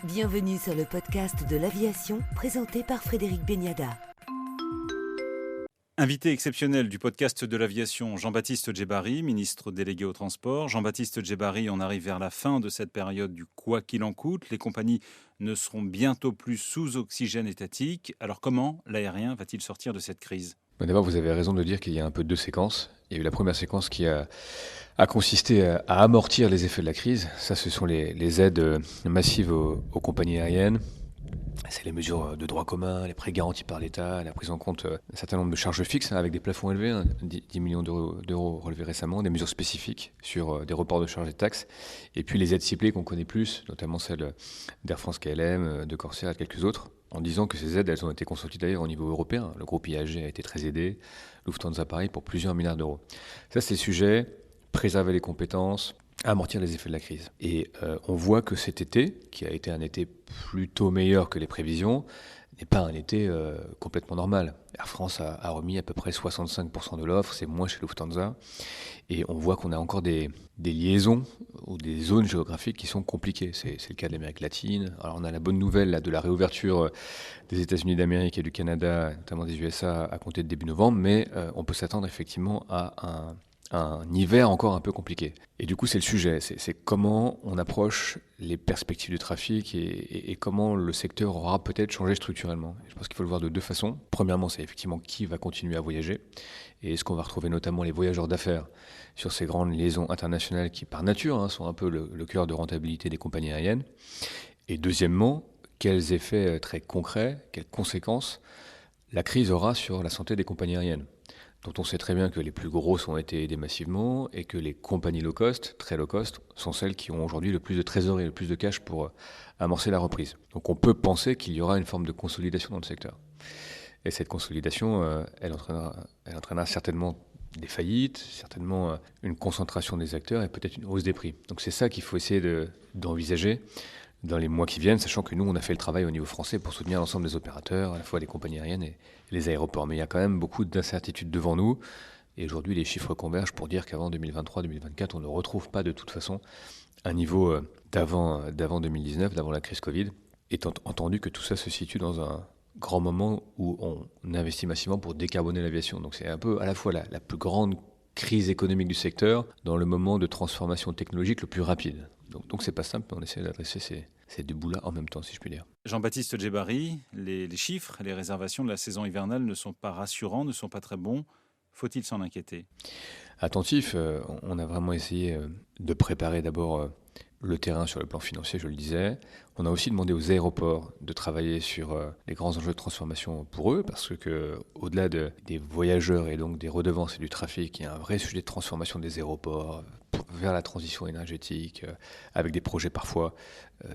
Bienvenue sur le podcast de l'aviation présenté par Frédéric Beniada. Invité exceptionnel du podcast de l'aviation, Jean-Baptiste Djebbari, ministre délégué au transport. Jean-Baptiste Djebbari, on arrive vers la fin de cette période du quoi qu'il en coûte. Les compagnies ne seront bientôt plus sous oxygène étatique. Alors comment l'aérien va-t-il sortir de cette crise ? D'abord, vous avez raison de dire qu'il y a un peu deux séquences. Il y a eu la première séquence qui a consisté à amortir les effets de la crise. Ça, ce sont les aides massives aux compagnies aériennes. C'est les mesures de droit commun, les prêts garantis par l'État, la prise en compte d'un certain nombre de charges fixes avec des plafonds élevés, 10 millions d'euros relevés récemment, des mesures spécifiques sur des reports de charges et de taxes, et puis les aides ciblées qu'on connaît plus, notamment celles d'Air France KLM, de Corsair et de quelques autres, en disant que ces aides, elles ont été consultées d'ailleurs au niveau européen. Le groupe IAG a été très aidé, Lufthansa Paris pour plusieurs milliards d'euros. Ça, c'est le sujet, préserver les compétences, amortir les effets de la crise. Et on voit que cet été, qui a été un été plutôt meilleur que les prévisions, n'est pas un été complètement normal. Air France a remis à peu près 65% de l'offre, c'est moins chez Lufthansa. Et on voit qu'on a encore des liaisons ou des zones géographiques qui sont compliquées. C'est le cas de l'Amérique latine. Alors on a la bonne nouvelle là, de la réouverture des États-Unis d'Amérique et du Canada, notamment des USA, à compter de début novembre, mais on peut s'attendre effectivement à un hiver encore un peu compliqué. Et du coup, c'est le sujet, c'est comment on approche les perspectives du trafic et comment le secteur aura peut-être changé structurellement. Je pense qu'il faut le voir de deux façons. Premièrement, c'est effectivement qui va continuer à voyager et est-ce qu'on va retrouver notamment les voyageurs d'affaires sur ces grandes liaisons internationales qui, par nature, sont un peu le cœur de rentabilité des compagnies aériennes. Et deuxièmement, quels effets très concrets, quelles conséquences la crise aura sur la santé des compagnies aériennes, dont on sait très bien que les plus grosses ont été aidées massivement et que les compagnies low cost, très low cost, sont celles qui ont aujourd'hui le plus de trésorerie, le plus de cash pour amorcer la reprise. Donc on peut penser qu'il y aura une forme de consolidation dans le secteur. Et cette consolidation, elle entraînera certainement des faillites, certainement une concentration des acteurs et peut-être une hausse des prix. Donc c'est ça qu'il faut essayer d'envisager dans les mois qui viennent, sachant que nous, on a fait le travail au niveau français pour soutenir l'ensemble des opérateurs, à la fois les compagnies aériennes et les aéroports. Mais il y a quand même beaucoup d'incertitudes devant nous. Et aujourd'hui, les chiffres convergent pour dire qu'avant 2023-2024, on ne retrouve pas de toute façon un niveau d'avant 2019, d'avant la crise Covid, étant entendu que tout ça se situe dans un grand moment où on investit massivement pour décarboner l'aviation. Donc c'est un peu à la fois la plus grande crise économique du secteur dans le moment de transformation technologique le plus rapide. Donc c'est pas simple, mais on essaie d'adresser ces deux bouts-là en même temps, si je puis dire. Jean-Baptiste Djebbari, les chiffres, les réservations de la saison hivernale ne sont pas rassurants, ne sont pas très bons. Faut-il s'en inquiéter ? Attentif, on a vraiment essayé de préparer d'abord le terrain sur le plan financier, je le disais. On a aussi demandé aux aéroports de travailler sur les grands enjeux de transformation pour eux, parce que au-delà des voyageurs et donc des redevances et du trafic, il y a un vrai sujet de transformation des aéroports vers la transition énergétique, avec des projets parfois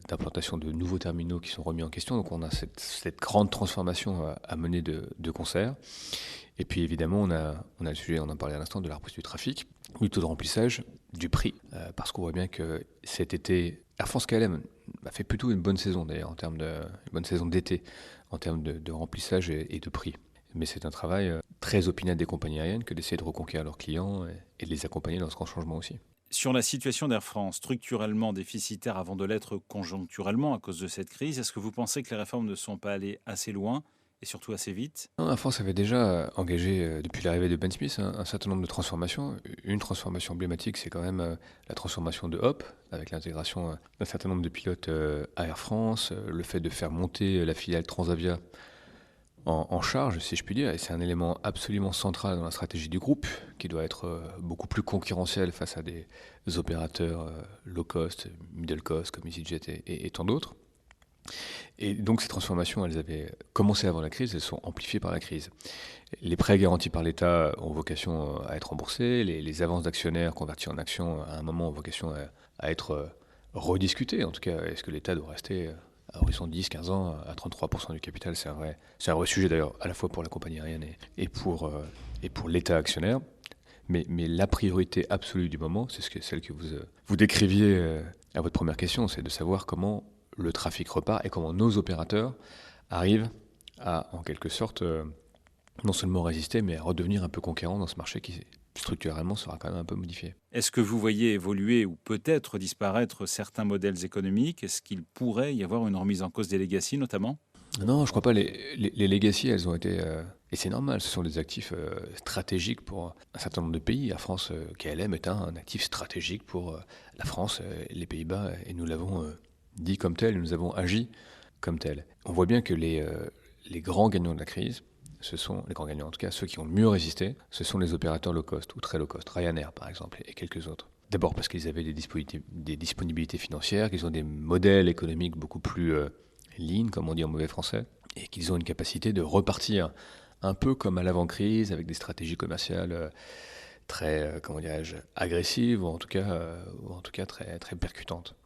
d'implantation de nouveaux terminaux qui sont remis en question. Donc on a cette grande transformation à mener de concert. Et puis évidemment, on a le sujet, on en parlait à l'instant, de la reprise du trafic, du taux de remplissage, du prix, parce qu'on voit bien que cet été, Air France KLM a fait plutôt une bonne saison d'ailleurs, une bonne saison d'été, en termes de remplissage et de prix. Mais c'est un travail très opinâtre des compagnies aériennes que d'essayer de reconquérir leurs clients et de les accompagner dans ce grand changement aussi. Sur la situation d'Air France, structurellement déficitaire avant de l'être conjoncturellement à cause de cette crise, est-ce que vous pensez que les réformes ne sont pas allées assez loin et surtout assez vite ? Air France avait déjà engagé, depuis l'arrivée de Ben Smith, un certain nombre de transformations. Une transformation emblématique, c'est quand même la transformation de Hop, avec l'intégration d'un certain nombre de pilotes à Air France, le fait de faire monter la filiale Transavia en charge, si je puis dire, et c'est un élément absolument central dans la stratégie du groupe, qui doit être beaucoup plus concurrentiel face à des opérateurs low cost, middle cost, comme EasyJet et tant d'autres. Et donc ces transformations, elles avaient commencé avant la crise, elles sont amplifiées par la crise. Les prêts garantis par l'État ont vocation à être remboursés, les avances d'actionnaires converties en actions à un moment ont vocation à être rediscutées. En tout cas, est-ce que l'État doit rester à horizon 10-15 ans à 33% du capital? C'est un vrai sujet d'ailleurs, à la fois pour la compagnie aérienne et pour l'État actionnaire. Mais la priorité absolue du moment, c'est celle que vous décriviez à votre première question, c'est de savoir comment le trafic repart et comment nos opérateurs arrivent à, en quelque sorte, non seulement résister, mais à redevenir un peu conquérants dans ce marché qui structurellement sera quand même un peu modifié. Est-ce que vous voyez évoluer ou peut-être disparaître certains modèles économiques? Est-ce qu'il pourrait y avoir une remise en cause des legacy notamment? Non, je ne crois pas. Les legacy, elles ont été... et c'est normal, ce sont des actifs stratégiques pour un certain nombre de pays. La France, KLM est un actif stratégique pour la France, les Pays-Bas, et nous l'avons dit comme tel, nous avons agi comme tel. On voit bien que les grands gagnants de la crise, ce sont les grands gagnants, en tout cas ceux qui ont le mieux résisté, ce sont les opérateurs low cost ou très low cost, Ryanair par exemple, et quelques autres. D'abord parce qu'ils avaient des disponibilités financières, qu'ils ont des modèles économiques beaucoup plus lean, comme on dit en mauvais français, et qu'ils ont une capacité de repartir un peu comme à l'avant-crise, avec des stratégies commerciales très, comment dirais-je, agressives, ou en tout cas très, très percutantes.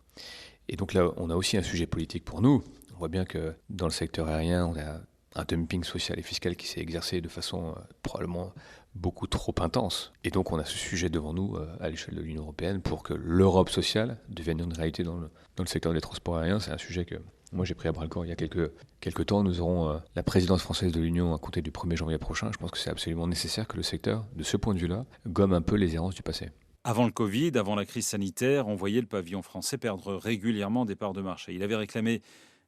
Et donc là, on a aussi un sujet politique pour nous. On voit bien que dans le secteur aérien, on a un dumping social et fiscal qui s'est exercé de façon probablement beaucoup trop intense. Et donc on a ce sujet devant nous à l'échelle de l'Union européenne pour que l'Europe sociale devienne une réalité dans le secteur des transports aériens. C'est un sujet que moi j'ai pris à bras-le-corps il y a quelques temps. Nous aurons la présidence française de l'Union à compter du 1er janvier prochain. Je pense que c'est absolument nécessaire que le secteur, de ce point de vue-là, gomme un peu les errances du passé. Avant le Covid, avant la crise sanitaire, on voyait le pavillon français perdre régulièrement des parts de marché. Il avait réclamé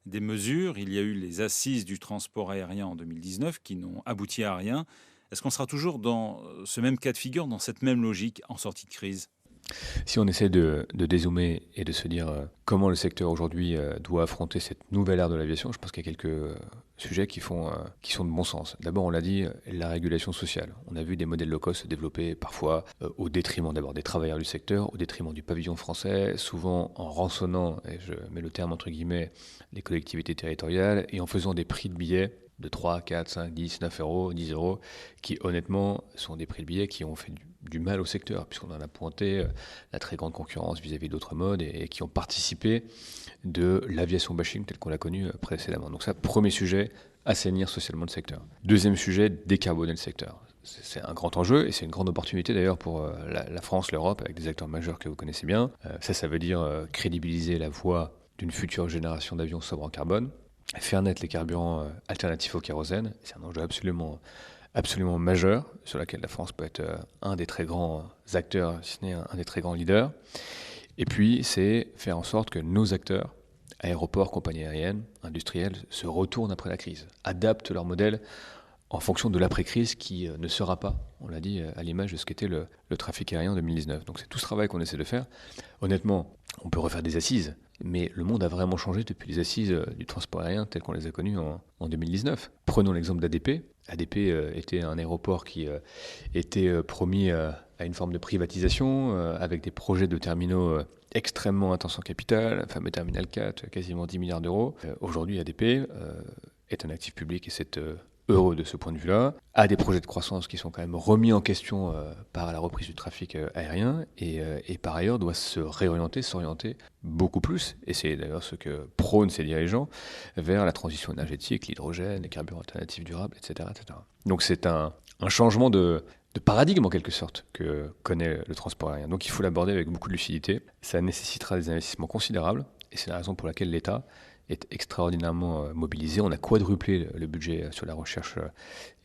des mesures. Il y a eu les assises du transport aérien en 2019 qui n'ont abouti à rien. Est-ce qu'on sera toujours dans ce même cas de figure, dans cette même logique en sortie de crise? Si on essaie de dézoomer et de se dire comment le secteur aujourd'hui doit affronter cette nouvelle ère de l'aviation, je pense qu'il y a quelques sujets qui sont de bon sens. D'abord, on l'a dit, la régulation sociale. On a vu des modèles low cost se développer parfois au détriment d'abord des travailleurs du secteur, au détriment du pavillon français, souvent en rançonnant, et je mets le terme entre guillemets, les collectivités territoriales et en faisant des prix de billets de 3, 4, 5, 10, 9 euros, 10 euros, qui honnêtement sont des prix de billets qui ont fait du mal au secteur, puisqu'on en a pointé la très grande concurrence vis-à-vis d'autres modes et qui ont participé de l'aviation bashing telle qu'on l'a connue précédemment. Donc ça, premier sujet, assainir socialement le secteur. Deuxième sujet, décarboner le secteur. C'est un grand enjeu et c'est une grande opportunité d'ailleurs pour la France, l'Europe, avec des acteurs majeurs que vous connaissez bien. Ça veut dire crédibiliser la voie d'une future génération d'avions sobres en carbone, faire naître les carburants alternatifs au kérosène. C'est un enjeu absolument majeur, sur lequel la France peut être un des très grands acteurs, si ce n'est un des très grands leaders. Et puis, c'est faire en sorte que nos acteurs, aéroports, compagnies aériennes, industriels, se retournent après la crise, adaptent leur modèle en fonction de l'après-crise qui ne sera pas, on l'a dit, à l'image de ce qu'était le trafic aérien en 2019. Donc c'est tout ce travail qu'on essaie de faire. Honnêtement, on peut refaire des assises, mais le monde a vraiment changé depuis les assises du transport aérien telles qu'on les a connues en 2019. Prenons l'exemple d'ADP. ADP était un aéroport qui était promis à une forme de privatisation, avec des projets de terminaux extrêmement intenses en capital, un fameux terminal 4, quasiment 10 milliards d'euros. Aujourd'hui, ADP est un actif public et c'est heureux de ce point de vue-là, a des projets de croissance qui sont quand même remis en question par la reprise du trafic aérien et par ailleurs doit s'orienter beaucoup plus, et c'est d'ailleurs ce que prônent ses dirigeants, vers la transition énergétique, l'hydrogène, les carburants alternatifs durables, etc. etc. Donc c'est un changement de paradigme en quelque sorte que connaît le transport aérien. Donc il faut l'aborder avec beaucoup de lucidité. Ça nécessitera des investissements considérables et c'est la raison pour laquelle l'État est extraordinairement mobilisé. On a quadruplé le budget sur la recherche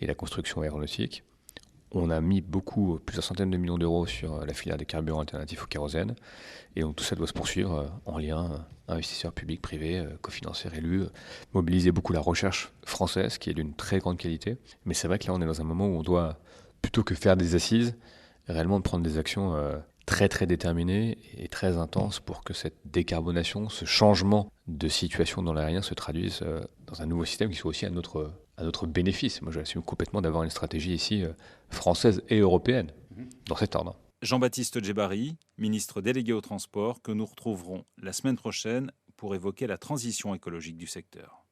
et la construction aéronautique. On a mis plusieurs centaines de millions d'euros sur la filière des carburants alternatifs au kérosène. Et donc tout ça doit se poursuivre en lien investisseurs publics, privés, cofinanceurs élus, mobiliser beaucoup la recherche française qui est d'une très grande qualité. Mais c'est vrai que là on est dans un moment où on doit, plutôt que faire des assises, réellement prendre des actions très très déterminé et très intense pour que cette décarbonation, ce changement de situation dans l'aérien se traduise dans un nouveau système qui soit aussi à notre bénéfice. Moi, j'assume complètement d'avoir une stratégie ici française et européenne dans cet ordre. Jean-Baptiste Djebbari, ministre délégué au transport, que nous retrouverons la semaine prochaine pour évoquer la transition écologique du secteur.